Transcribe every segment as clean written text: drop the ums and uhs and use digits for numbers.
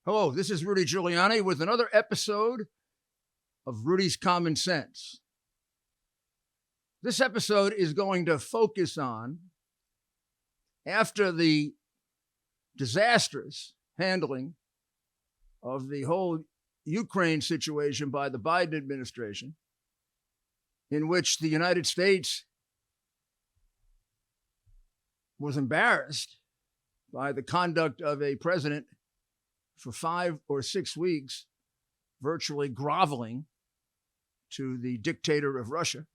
Hello, this is Rudy Giuliani with another episode of Rudy's Common Sense. This episode is going to focus on, after the disastrous handling of the whole Ukraine situation by the Biden administration, in which the United States was embarrassed by the conduct of a president for 5 or 6 weeks, virtually groveling to the dictator of Russia,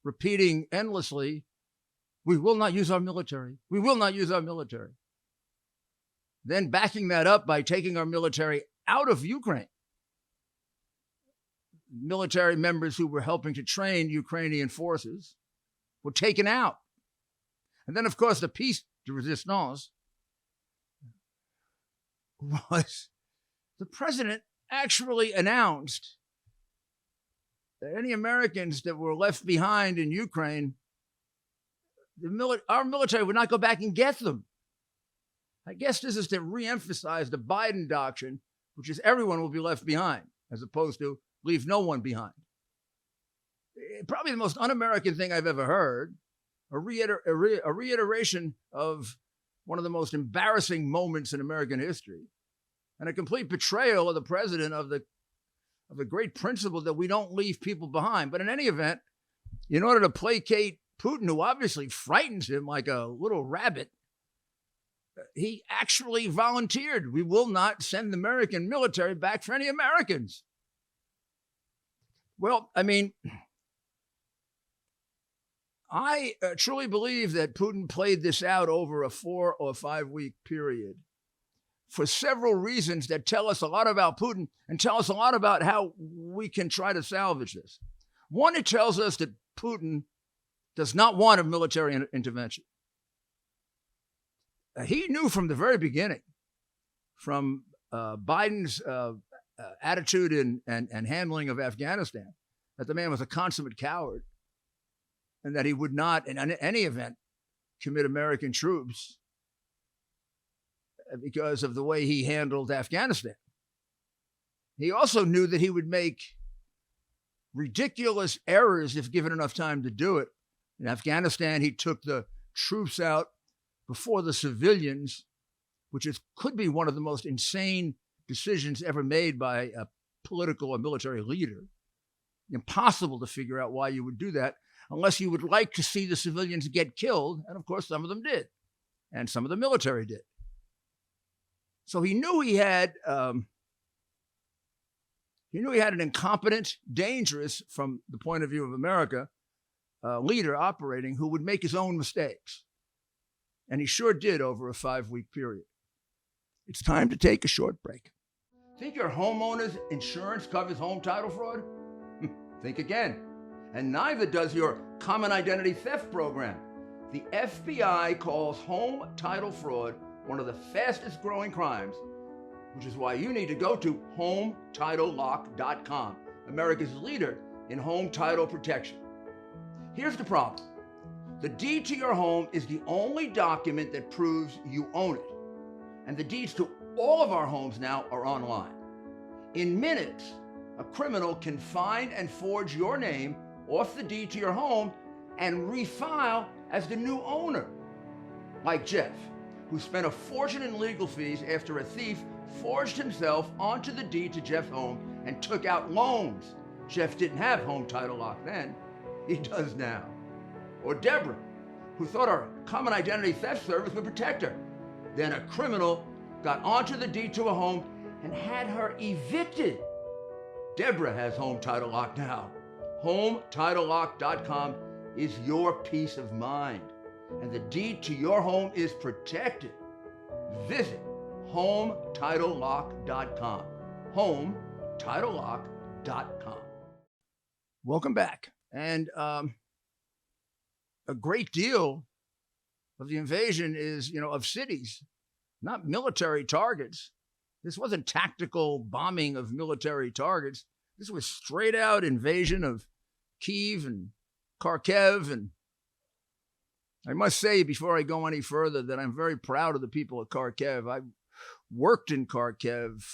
repeating endlessly, "We will not use our military. We will not use our military." Then backing that up by taking our military out of Ukraine. Military members who were helping to train Ukrainian forces were taken out. And then, of course, the piece de resistance was the president actually announced that any Americans that were left behind in Ukraine, our military would not go back and get them. I guess this is to reemphasize the Biden doctrine, which is everyone will be left behind, as opposed to leave no one behind. Probably the most un-American thing I've ever heard, a reiteration of one of the most embarrassing moments in American history, and a complete betrayal of the president of the great principle that we don't leave people behind. But in any event, in order to placate Putin, who obviously frightens him like a little rabbit, he actually volunteered. We will not send the American military back for any Americans. Well, I mean, I truly believe that Putin played this out over a 4 or 5 week period for several reasons that tell us a lot about Putin and tell us a lot about how we can try to salvage this. One, it tells us that Putin does not want a military intervention. He knew from the very beginning, from Biden's attitude and handling of Afghanistan, that the man was a consummate coward and that he would not, in any event, commit American troops because of the way he handled Afghanistan. He also knew that he would make ridiculous errors if given enough time to do it. In Afghanistan, he took the troops out before the civilians, which could be one of the most insane decisions ever made by a political or military leader. Impossible to figure out why you would do that unless you would like to see the civilians get killed. And of course, some of them did. And some of the military did. So he knew he had an incompetent, dangerous, from the point of view of America, leader operating who would make his own mistakes. And he sure did over a 5 week period. It's time to take a short break. Think your homeowner's insurance covers home title fraud? Think again. And neither does your common identity theft program. The FBI calls home title fraud one of the fastest growing crimes, which is why you need to go to HomeTitleLock.com, America's leader in home title protection. Here's the problem. The deed to your home is the only document that proves you own it. And the deeds to all of our homes now are online. In minutes, a criminal can find and forge your name off the deed to your home and refile as the new owner. Like Jeff, who spent a fortune in legal fees after a thief forged himself onto the deed to Jeff's home and took out loans. Jeff didn't have home title lock then. He does now. Or Deborah, who thought our common identity theft service would protect her. Then a criminal got onto the deed to a home and had her evicted. Deborah has home title lock now. HomeTitleLock.com is your peace of mind, and the deed to your home is protected. Visit HomeTitleLock.com. HomeTitleLock.com. Welcome back. And a great deal of the invasion is, of cities, not military targets. This wasn't tactical bombing of military targets. This was straight out invasion of Kyiv and Kharkiv. And I must say, before I go any further, that I'm very proud of the people of Kharkiv. I worked in Kharkiv,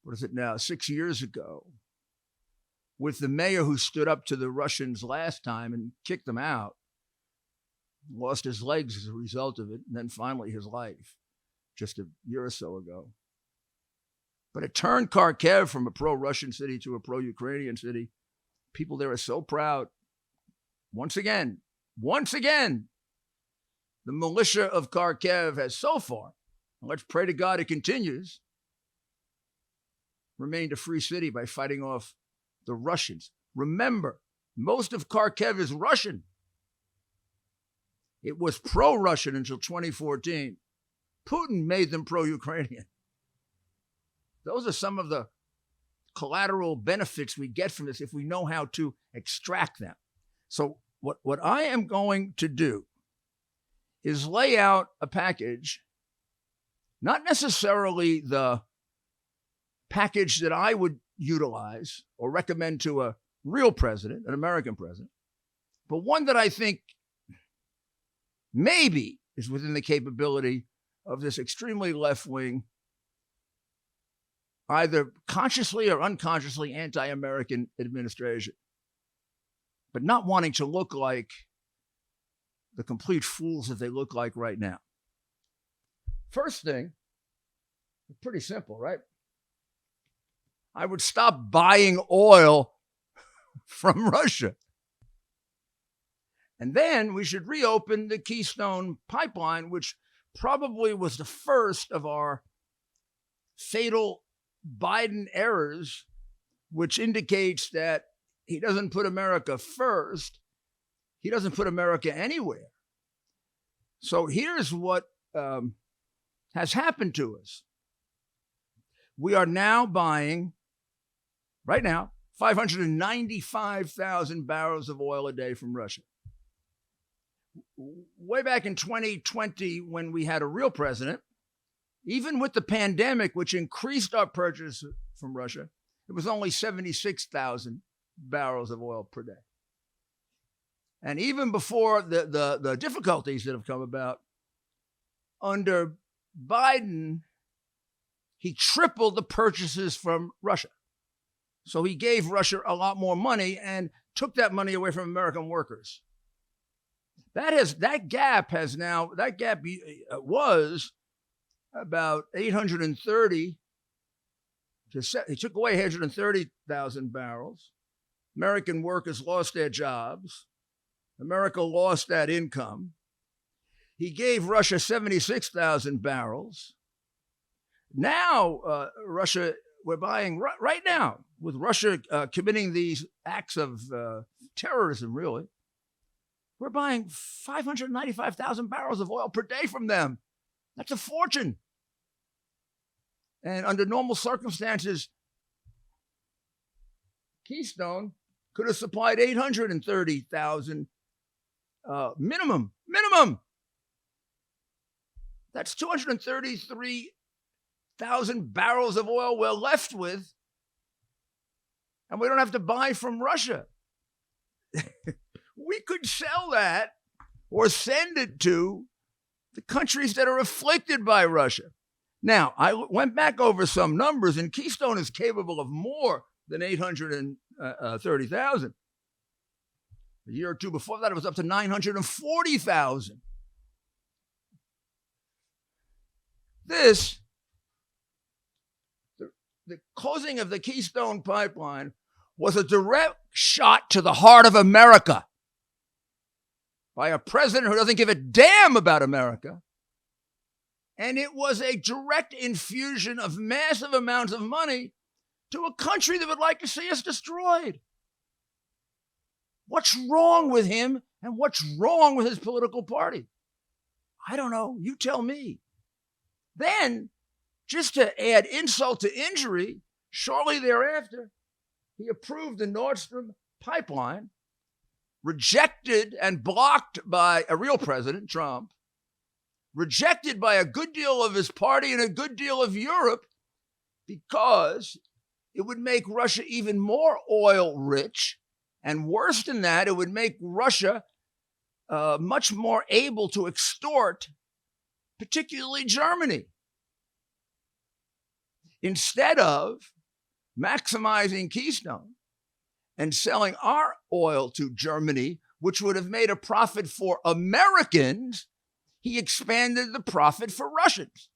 what is it now, 6 years ago, with the mayor who stood up to the Russians last time and kicked them out, lost his legs as a result of it, and then finally his life just a year or so ago. But it turned Kharkiv from a pro-Russian city to a pro-Ukrainian city. People there are so proud. Once again, the militia of Kharkiv has so far, and let's pray to God it continues, remained a free city by fighting off the Russians. Remember, most of Kharkiv is Russian. It was pro-Russian until 2014. Putin made them pro-Ukrainian. Those are some of the collateral benefits we get from this if we know how to extract them. So what I am going to do is lay out a package, not necessarily the package that I would utilize or recommend to a real president, an American president, but one that I think maybe is within the capability of this extremely left-wing, either consciously or unconsciously anti-American administration, but not wanting to look like the complete fools that they look like right now. First thing, pretty simple, right? I would stop buying oil from Russia. And then we should reopen the Keystone Pipeline, which probably was the first of our fatal Biden errors, which indicates that he doesn't put America first. He doesn't put America anywhere. So here's what has happened to us. We are now buying, right now, 595,000 barrels of oil a day from Russia. Way back in 2020, when we had a real president, even with the pandemic, which increased our purchase from Russia, it was only 76,000 barrels of oil per day. And even before the difficulties that have come about, under Biden, he tripled the purchases from Russia. So he gave Russia a lot more money and took that money away from American workers. That gap was about 830. He took away 830,000 barrels. American workers lost their jobs. America lost that income. He gave Russia 76,000 barrels. Now, Russia, we're buying right now, with Russia committing these acts of terrorism, really, we're buying 595,000 barrels of oil per day from them. That's a fortune. And under normal circumstances, Keystone could have supplied 830,000 minimum. That's 233,000 barrels of oil we're left with, and we don't have to buy from Russia. We could sell that or send it to the countries that are afflicted by Russia. Now, I went back over some numbers, and Keystone is capable of more than 830,000. A year or two before that, it was up to 940,000. The closing of the Keystone Pipeline was a direct shot to the heart of America by a president who doesn't give a damn about America. And it was a direct infusion of massive amounts of money to a country that would like to see us destroyed. What's wrong with him, and what's wrong with his political party? I don't know. You tell me. Then, just to add insult to injury, shortly thereafter, he approved the Nord Stream pipeline, rejected and blocked by a real president, Trump, rejected by a good deal of his party and a good deal of Europe, because it would make Russia even more oil rich. And worse than that, it would make Russia much more able to extort, particularly Germany. instead of maximizing Keystone and selling our oil to Germany, which would have made a profit for Americans, he expanded the profit for Russians.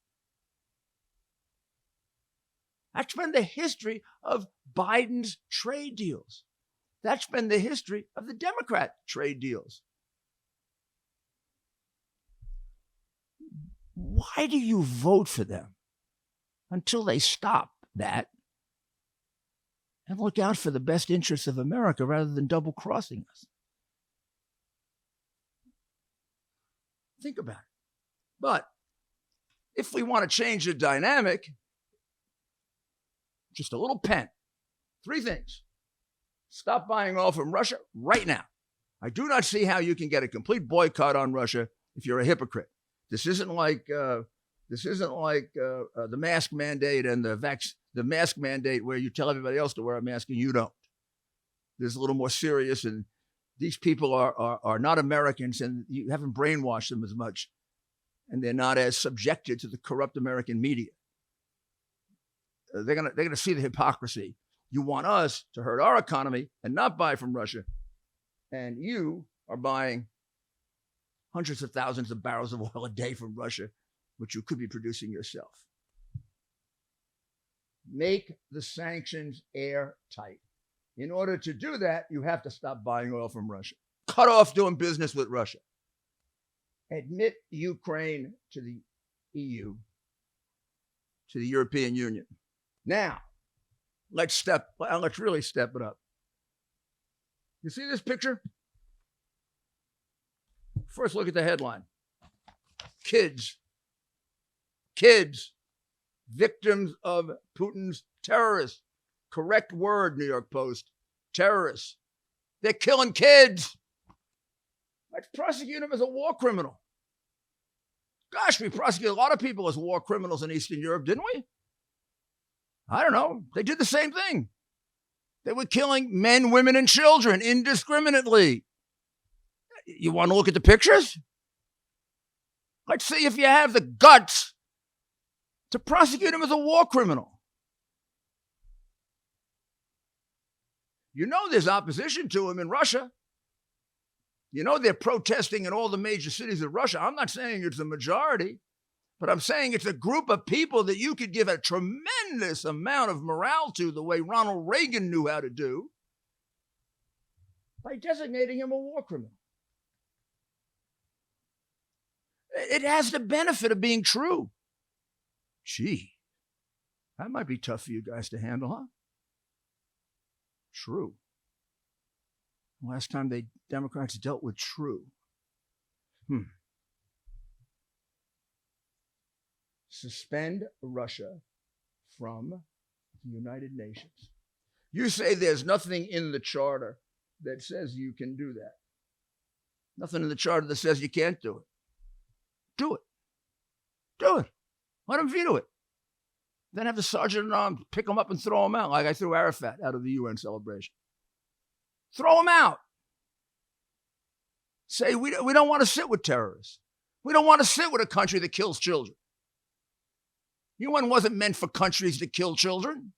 That's been the history of Biden's trade deals. That's been the history of the Democrat trade deals. Why do you vote for them until they stop that and look out for the best interests of America rather than double-crossing us? Think about it. But if we want to change the dynamic, just a little pen. 3 things. Stop buying oil from Russia right now. I do not see how you can get a complete boycott on Russia if you're a hypocrite. This isn't like the mask mandate and the mask mandate where you tell everybody else to wear a mask and you don't. This is a little more serious, and these people are not Americans, and you haven't brainwashed them as much, and they're not as subjected to the corrupt American media. They're gonna see the hypocrisy. You want us to hurt our economy and not buy from Russia, and you are buying hundreds of thousands of barrels of oil a day from Russia, which you could be producing yourself. Make the sanctions airtight. In order to do that, you have to stop buying oil from Russia. Cut off doing business with Russia. Admit Ukraine to the EU, to the European Union. Now, let's really step it up. You see this picture? First, look at the headline. Kids, victims of Putin's terrorists. Correct word, New York Post. Terrorists. They're killing kids. Let's prosecute them as a war criminal. Gosh, we prosecuted a lot of people as war criminals in Eastern Europe, didn't we? I don't know. They did the same thing. They were killing men, women, and children indiscriminately. You want to look at the pictures? Let's see if you have the guts to prosecute him as a war criminal. You know there's opposition to him in Russia. You know they're protesting in all the major cities of Russia. I'm not saying it's the majority, but I'm saying it's a group of people that you could give a tremendous amount of morale to, the way Ronald Reagan knew how to do, by designating him a war criminal. It has the benefit of being true. Gee, that might be tough for you guys to handle, huh? True. Last time Democrats dealt with true. Suspend Russia from the United Nations. You say there's nothing in the charter that says you can do that. Nothing in the charter that says you can't do it. Do it. Do it. Let them veto it. Then have the sergeant at arms pick them up and throw them out, like I threw Arafat out of the UN celebration. Throw them out. Say, we don't want to sit with terrorists. We don't want to sit with a country that kills children. UN wasn't meant for countries that kill children.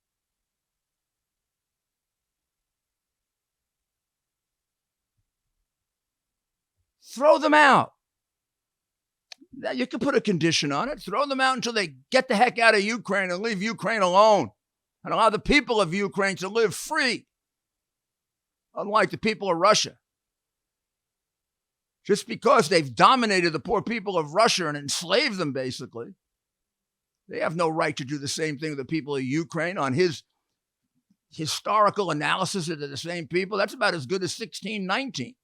Throw them out. Now, you can put a condition on it. Throw them out until they get the heck out of Ukraine and leave Ukraine alone and allow the people of Ukraine to live free, unlike the people of Russia. Just because they've dominated the poor people of Russia and enslaved them, basically, they have no right to do the same thing with the people of Ukraine. On his historical analysis of the same people, that's about as good as 1619.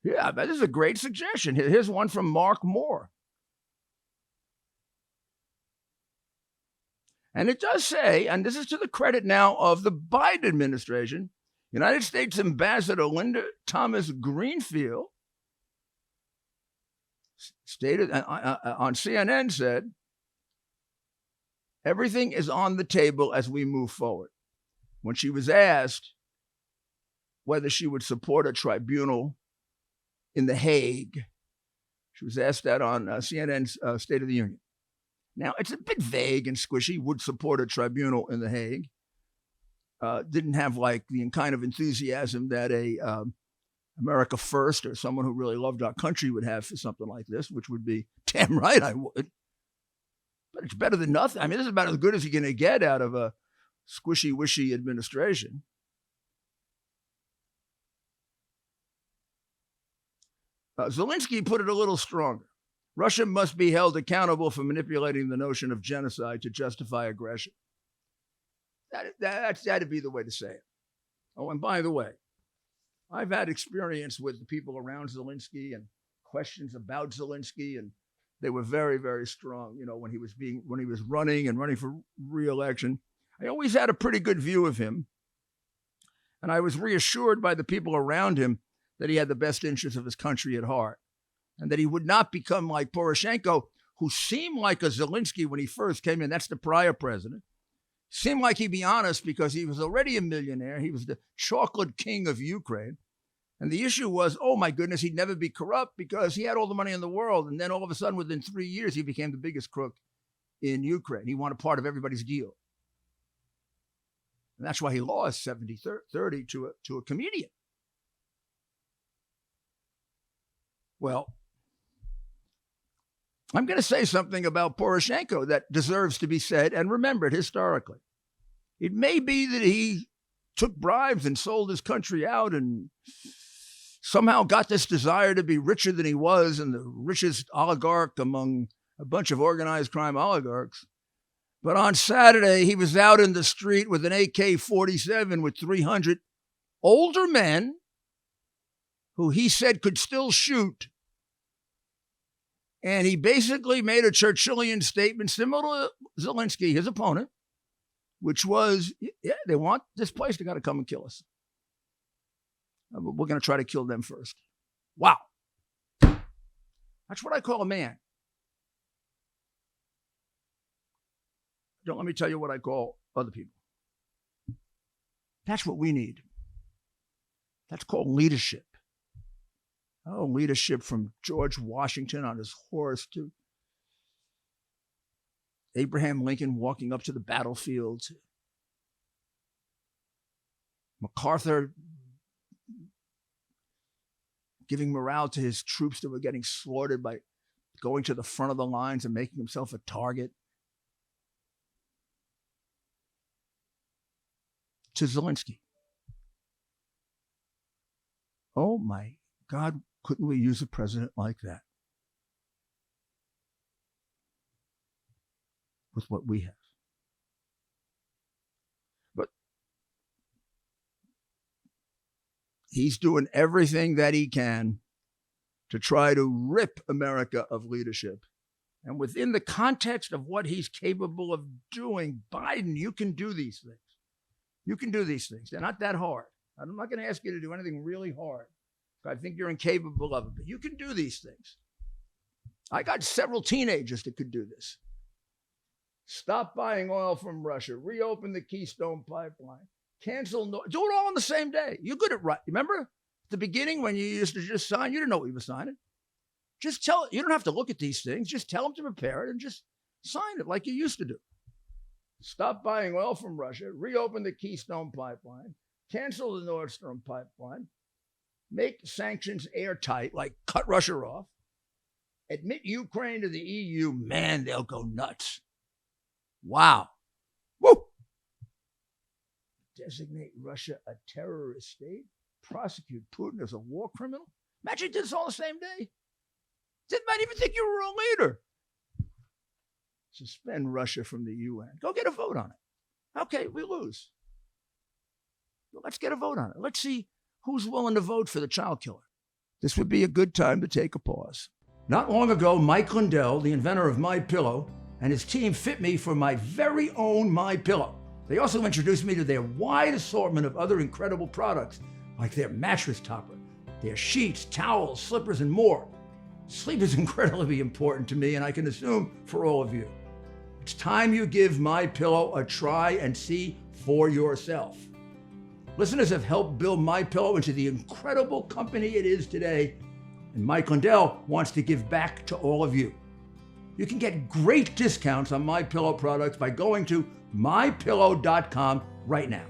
Yeah, that is a great suggestion. Here's one from Mark Moore. And it does say, and this is to the credit now of the Biden administration, United States Ambassador Linda Thomas Greenfield stated on CNN, said, everything is on the table as we move forward. When she was asked whether she would support a tribunal in The Hague She was asked that on CNN's State of the Union. Now, it's a bit vague and squishy, would support a tribunal in The Hague. Didn't have like the kind of enthusiasm that a America First or someone who really loved our country would have for something like this, which would be damn right I would. But it's better than nothing. I mean, this is about as good as you're going to get out of a squishy-wishy administration. Zelensky put it a little stronger. Russia must be held accountable for manipulating the notion of genocide to justify aggression. That'd be the way to say it. Oh, and by the way, I've had experience with the people around Zelensky and questions about Zelensky, and they were very, very strong. You know, when he was running for re-election, I always had a pretty good view of him, and I was reassured by the people around him that he had the best interests of his country at heart, and that he would not become like Poroshenko, who seemed like a Zelensky when he first came in. That's the prior president. Seemed like he'd be honest because he was already a millionaire. He was the chocolate king of Ukraine. And the issue was, oh my goodness, he'd never be corrupt because he had all the money in the world. And then all of a sudden, within 3 years, he became the biggest crook in Ukraine. He wanted part of everybody's deal. And that's why he lost 70-30 to a comedian. Well, I'm going to say something about Poroshenko that deserves to be said and remembered historically. It may be that he took bribes and sold his country out and somehow got this desire to be richer than he was and the richest oligarch among a bunch of organized crime oligarchs. But on Saturday, he was out in the street with an AK-47 with 300 older men who he said could still shoot. And he basically made a Churchillian statement similar to Zelensky, his opponent, which was, yeah, they want this place, they got to come and kill us. We're going to try to kill them first. Wow. That's what I call a man. Don't let me tell you what I call other people. That's what we need. That's called leadership. Oh, leadership from George Washington on his horse to Abraham Lincoln walking up to the battlefield, to MacArthur giving morale to his troops that were getting slaughtered by going to the front of the lines and making himself a target, to Zelensky. Oh my God, couldn't we use a president like that with what we have? But he's doing everything that he can to try to rip America of leadership. And within the context of what he's capable of doing, Biden, you can do these things. You can do these things. They're not that hard. I'm not going to ask you to do anything really hard. I think you're incapable of it, but you can do these things. I got several teenagers that could do this. Stop buying oil from Russia, reopen the Keystone Pipeline, cancel, do it all on the same day. You're good at right. Remember at the beginning when you used to just sign, you didn't know what you were signing. Just tell, you don't have to look at these things. Just tell them to prepare it and just sign it like you used to do. Stop buying oil from Russia, reopen the Keystone Pipeline, cancel the Nord Stream pipeline, make sanctions airtight, like cut Russia off, admit Ukraine to the EU, man, they'll go nuts. Wow. Woo! Designate Russia a terrorist state, prosecute Putin as a war criminal. Imagine you did this all the same day. Didn't even think you were a leader. Suspend Russia from the UN. Go get a vote on it. Okay, we lose. Well, let's get a vote on it. Let's see who's willing to vote for the child killer. This would be a good time to take a pause. Not long ago, Mike Lindell, the inventor of MyPillow, and his team fit me for my very own MyPillow. They also introduced me to their wide assortment of other incredible products, like their mattress topper, their sheets, towels, slippers, and more. Sleep is incredibly important to me, and I can assume for all of you. It's time you give MyPillow a try and see for yourself. Listeners have helped build MyPillow into the incredible company it is today, And Mike Lindell wants to give back to all of you. You can get great discounts on MyPillow products by going to MyPillow.com right now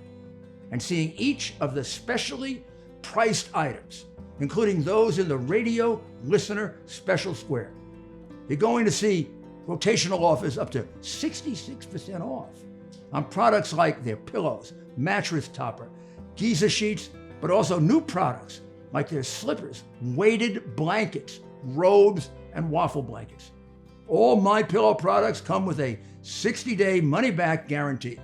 and seeing each of the specially priced items, including those in the radio listener special square. You're going to see rotational offers up to 66% off on products like their pillows, mattress topper, Giza sheets, but also new products like their slippers, weighted blankets, robes, and waffle blankets. All MyPillow products come with a 60-day money-back guarantee.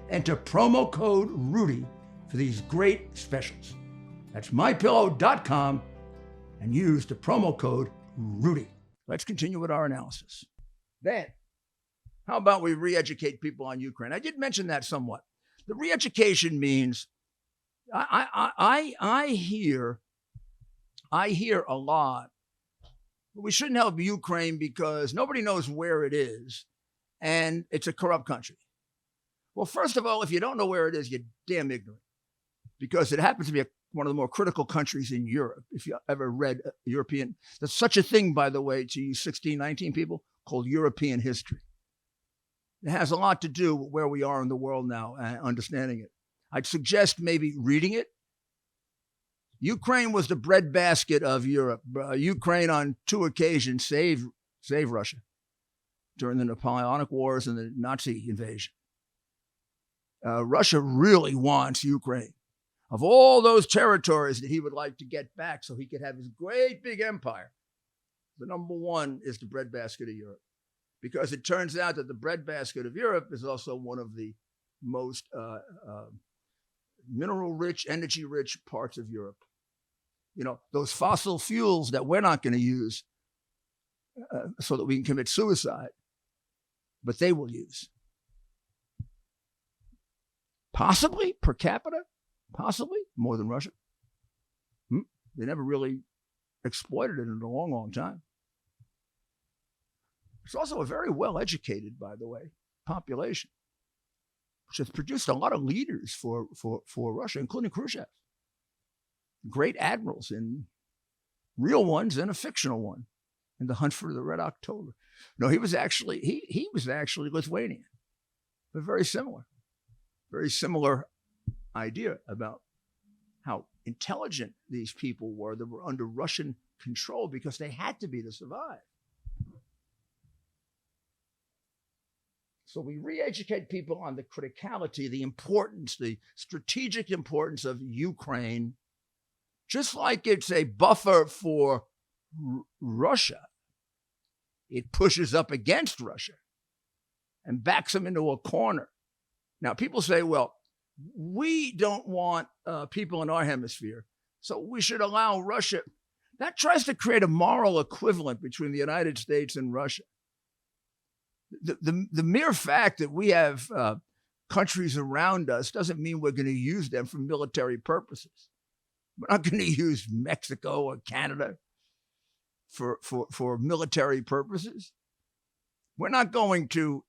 Enter promo code RUDY for these great specials. That's MyPillow.com and use the promo code RUDY. Let's continue with our analysis. Then, how about we re-educate people on Ukraine? I did mention that somewhat. The re-education means I hear a lot. We shouldn't help Ukraine because nobody knows where it is, and it's a corrupt country. Well, first of all, if you don't know where it is, you're damn ignorant, because it happens to be one of the more critical countries in Europe. If you ever read European, there's such a thing, by the way, to you 16, 19 people, called European history. It has a lot to do with where we are in the world now and understanding it. I'd suggest maybe reading it. Ukraine was the breadbasket of Europe. Ukraine on 2 occasions saved Russia during the Napoleonic Wars and the Nazi invasion. Russia really wants Ukraine. Of all those territories that he would like to get back so he could have his great big empire, the number one is the breadbasket of Europe. Because it turns out that the breadbasket of Europe is also one of the most mineral-rich, energy-rich parts of Europe. You know, those fossil fuels that we're not going to use so that we can commit suicide, but they will use. Possibly per capita, possibly more than Russia. They never really exploited it in a long, long time. It's also a very well-educated, by the way, population, which has produced a lot of leaders for Russia, including Khrushchev. Great admirals, and real ones and a fictional one in the hunt for the Red October. No, he was actually Lithuanian, but very similar idea about how intelligent these people were that were under Russian control because they had to be to survive. So we re-educate people on the criticality, the importance, the strategic importance of Ukraine, just like it's a buffer for Russia. It pushes up against Russia and backs them into a corner. Now, people say, well, we don't want people in our hemisphere, so we should allow Russia. That tries to create a moral equivalent between the United States and Russia. The mere fact that we have countries around us doesn't mean we're going to use them for military purposes. We're not going to use Mexico or Canada for military purposes. We're not going to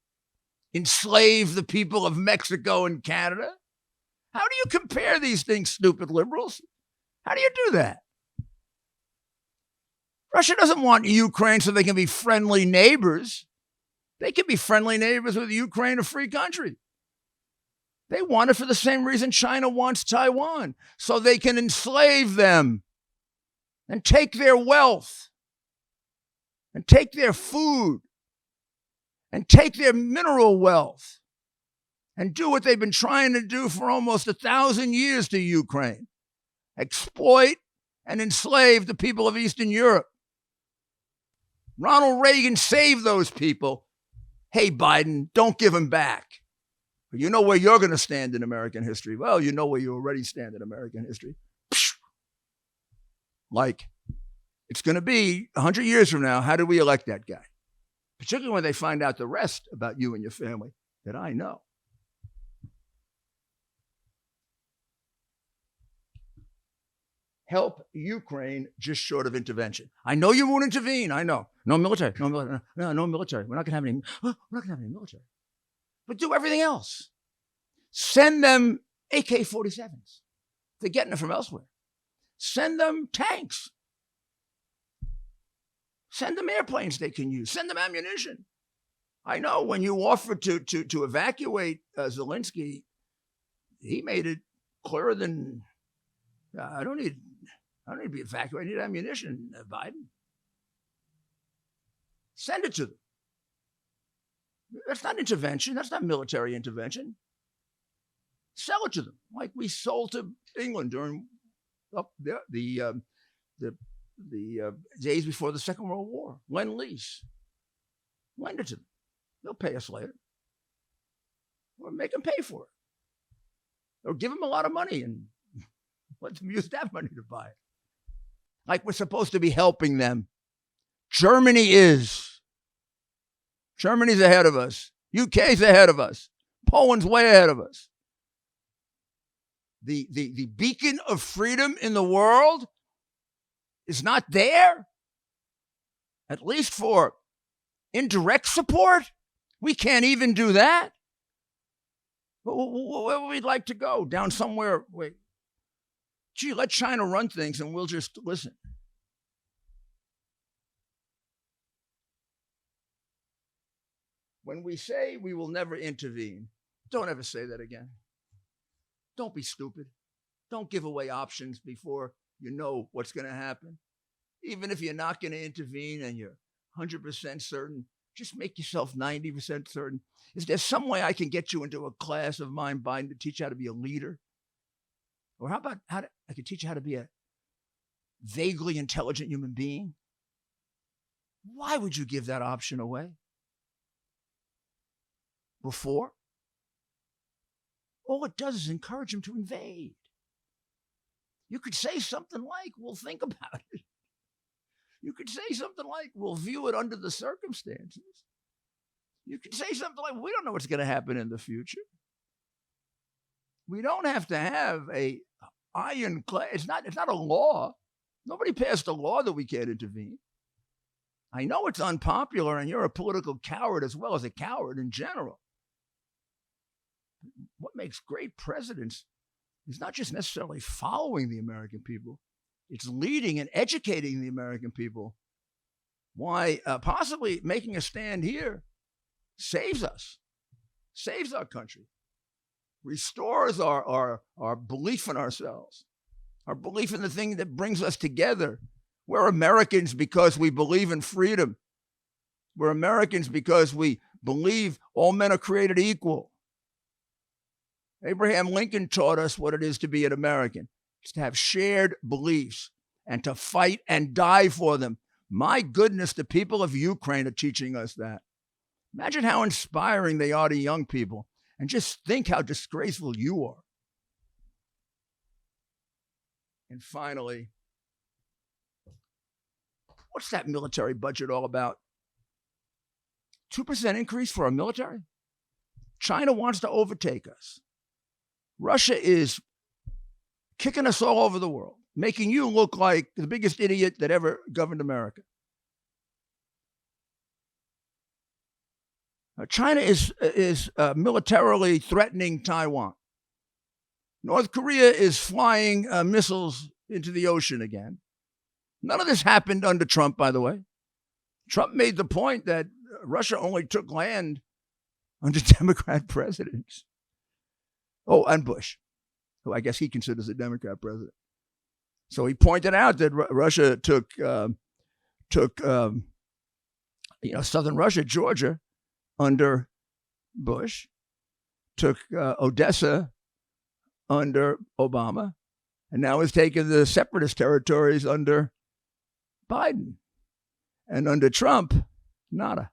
enslave the people of Mexico and Canada. How do you compare these things, stupid liberals? How do you do that? Russia doesn't want Ukraine so they can be friendly neighbors. They can be friendly neighbors with Ukraine, a free country. They want it for the same reason China wants Taiwan, so they can enslave them and take their wealth and take their food and take their mineral wealth and do what they've been trying to do for almost 1,000 years to Ukraine. Exploit and enslave the people of Eastern Europe. Ronald Reagan saved those people. Hey, Biden, don't give them back. You know where you're going to stand in American history. Well, you know where you already stand in American history. Like, it's going to be 100 years from now, how do we elect that guy? Particularly when they find out the rest about you and your family that I know. Help Ukraine just short of intervention. I know you won't intervene. I know. No military. No military. No military. We're not going to have any military. But do everything else. Send them AK-47s. They're getting it from elsewhere. Send them tanks. Send them airplanes they can use. Send them ammunition. I know when you offered to evacuate Zelensky, he made it clearer than I don't need to be evacuated. I need ammunition, Biden. Send it to them. That's not intervention. That's not military intervention. Sell it to them, like we sold to England during the days before the Second World War. Lend-lease. Lend it to them. They'll pay us later. Or make them pay for it. Or give them a lot of money and let them use that money to buy it. Like we're supposed to be helping them. Germany's ahead of us. UK's ahead of us. Poland's way ahead of us. The beacon of freedom in the world is not there, at least for indirect support. We can't even do that. Where would we like to go? Down somewhere, wait. Gee, let China run things and we'll just listen. When we say we will never intervene, don't ever say that again. Don't be stupid. Don't give away options before you know what's going to happen. Even if you're not going to intervene and you're 100% certain, just make yourself 90% certain. Is there some way I can get you into a class of mine, Biden, to teach you how to be a leader? Or how about I could teach you how to be a vaguely intelligent human being? Why would you give that option away? Before? All it does is encourage him to invade. You could say something like, we'll think about it. You could say something like, we'll view it under the circumstances. You could say something like, we don't know what's going to happen in the future. We don't have to have a ironclad. It's not a law. Nobody passed a law that we can't intervene. I know it's unpopular, and you're a political coward as well as a coward in general. What makes great presidents is not just necessarily following the American people, it's leading and educating the American people. Why possibly making a stand here saves us, saves our country, restores our belief in ourselves, our belief in the thing that brings us together. We're Americans because we believe in freedom. We're Americans because we believe all men are created equal. Abraham Lincoln taught us what it is to be an American. It's to have shared beliefs and to fight and die for them. My goodness, the people of Ukraine are teaching us that. Imagine how inspiring they are to young people. And just think how disgraceful you are. And finally, what's that military budget all about? 2% increase for our military? China wants to overtake us. Russia is kicking us all over the world, making you look like the biggest idiot that ever governed America. China is militarily threatening Taiwan. North Korea is flying missiles into the ocean again. None of this happened under Trump, by the way. Trump made the point that Russia only took land under Democrat presidents. Oh, and Bush, who I guess he considers a Democrat president. So he pointed out that Russia took southern Russia, Georgia, under Bush, took Odessa under Obama, and now is taking the separatist territories under Biden. And under Trump, nada.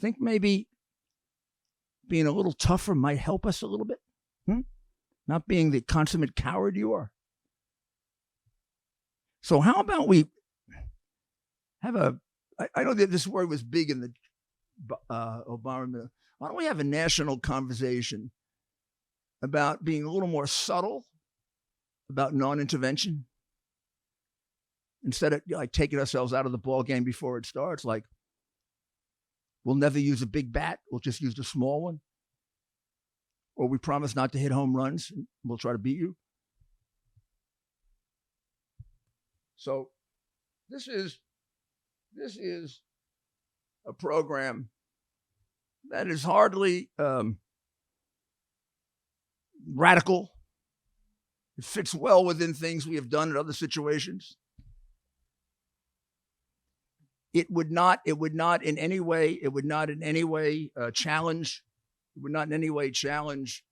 Think maybe being a little tougher might help us a little bit. Not being the consummate coward you are. So how about we have I know that this word was big in the Obama. Why don't we have a national conversation about being a little more subtle about non-intervention? Instead of like taking ourselves out of the ball game before it starts, like we'll never use a big bat, we'll just use the small one. Or we promise not to hit home runs, and we'll try to beat you. So This is a program that is hardly radical. It fits well within things we have done in other situations. It would not in any way challenge. It would not in any way challenge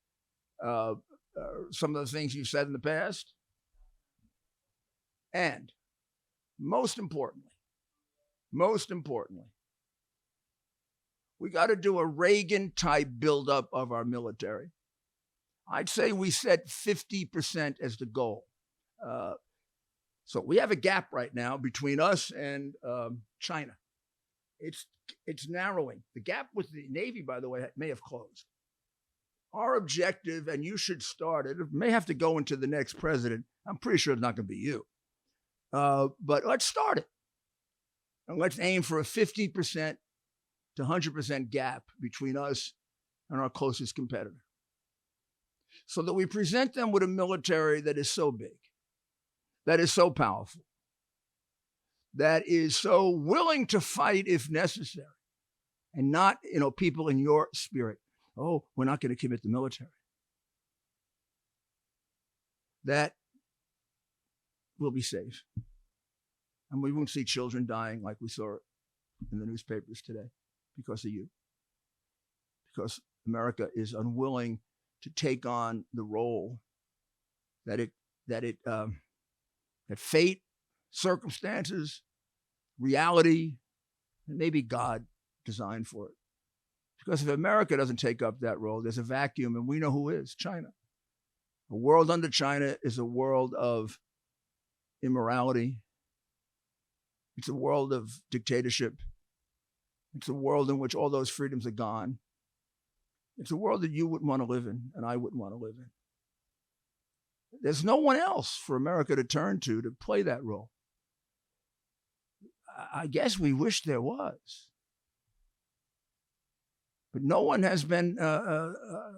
some of the things you've said in the past. And most importantly, we got to do a Reagan type buildup of our military. I'd say we set 50% as the goal. So we have a gap right now between us and China. It's narrowing. The gap with the Navy, by the way, may have closed. Our objective, and you should start it, may have to go into the next president. I'm pretty sure it's not going to be you. But let's start it. And let's aim for a 50% to 100% gap between us and our closest competitor, so that we present them with a military that is so big, that is so powerful, that is so willing to fight if necessary, and not, people in your spirit, oh, we're not going to commit the military. That will be safe. And we won't see children dying like we saw in the newspapers today because of you. Because America is unwilling to take on the role that fate, circumstances, reality, and maybe God designed for it. Because if America doesn't take up that role, there's a vacuum, and we know who is: China. A world under China is a world of immorality. It's a world of dictatorship. It's a world in which all those freedoms are gone. It's a world that you wouldn't want to live in, and I wouldn't want to live in. There's no one else for America to turn to play that role. I guess we wish there was. But no one has been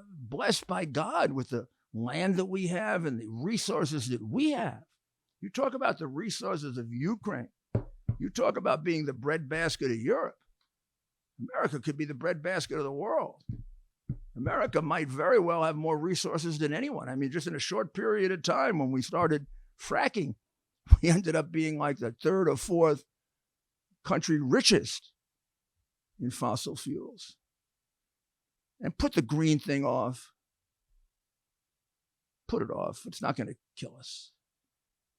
blessed by God with the land that we have and the resources that we have. You talk about the resources of Ukraine. You talk about being the breadbasket of Europe. America could be the breadbasket of the world. America might very well have more resources than anyone. I mean, just in a short period of time when we started fracking, we ended up being like the third or fourth country richest in fossil fuels. And put the green thing off. Put it off. It's not going to kill us.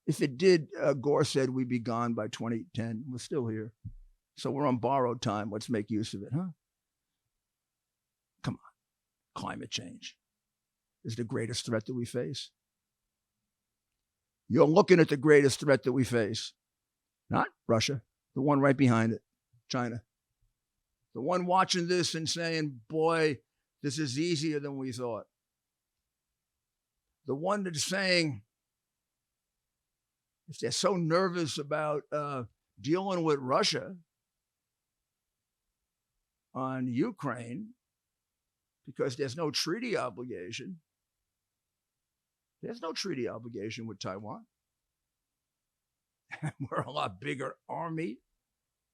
If it did, Gore said we'd be gone by 2010. We're still here. So we're on borrowed time. Let's make use of it, huh? Come on. Climate change is the greatest threat that we face. You're looking at the greatest threat that we face. Not Russia, the one right behind it, China. The one watching this and saying, boy, this is easier than we thought. The one that's saying, if they're so nervous about dealing with Russia on Ukraine because there's no treaty obligation, there's no treaty obligation with Taiwan. We're a lot bigger army,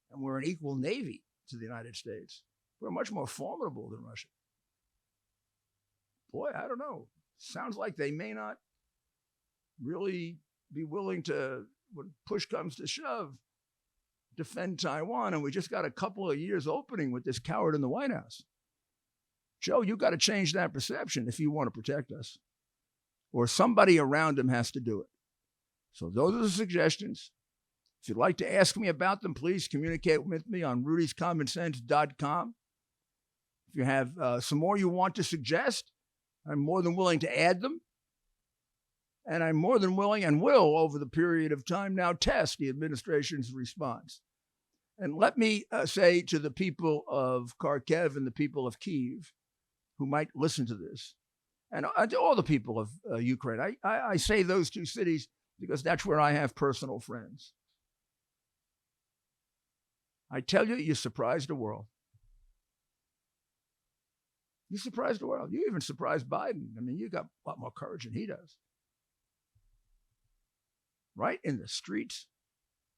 and we're an equal navy to the United States. We're much more formidable than Russia. Boy, I don't know. Sounds like they may not really be willing to, when push comes to shove, defend Taiwan. And we just got a couple of years opening with this coward in the White House. Joe, you got to change that perception if you want to protect us. Or somebody around him has to do it. So those are the suggestions. If you'd like to ask me about them, please communicate with me on rudyscommonsense.com. If you have some more you want to suggest, I'm more than willing to add them. And I'm more than willing and will, over the period of time now, test the administration's response. And let me say to the people of Kharkiv and the people of Kyiv who might listen to this, and to all the people of Ukraine, I say those two cities because that's where I have personal friends. I tell you, you surprised the world. You surprised the world. You even surprised Biden. I mean, you got a lot more courage than he does. Right in the streets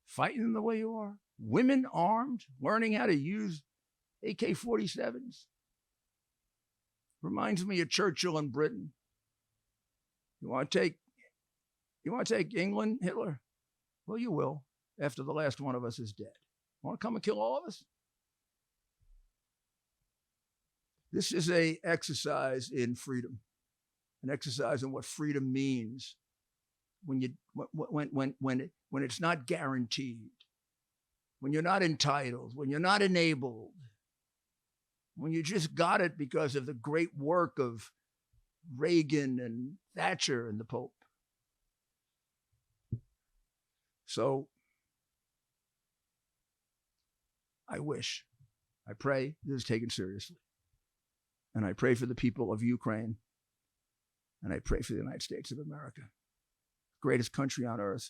fighting the way you are, women armed, learning how to use AK-47s. Reminds me of Churchill in Britain. You want to take England, Hitler? Well, you will, after the last one of us is dead. Want to come and kill all of us? This is an exercise in freedom, an exercise in what freedom means when it's not guaranteed, when you're not entitled, when you're not enabled, when you just got it because of the great work of Reagan and Thatcher and the Pope. So I pray this is taken seriously. And I pray for the people of Ukraine. And I pray for the United States of America, greatest country on earth.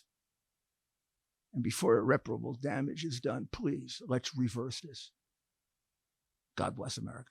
And before irreparable damage is done, please, let's reverse this. God bless America.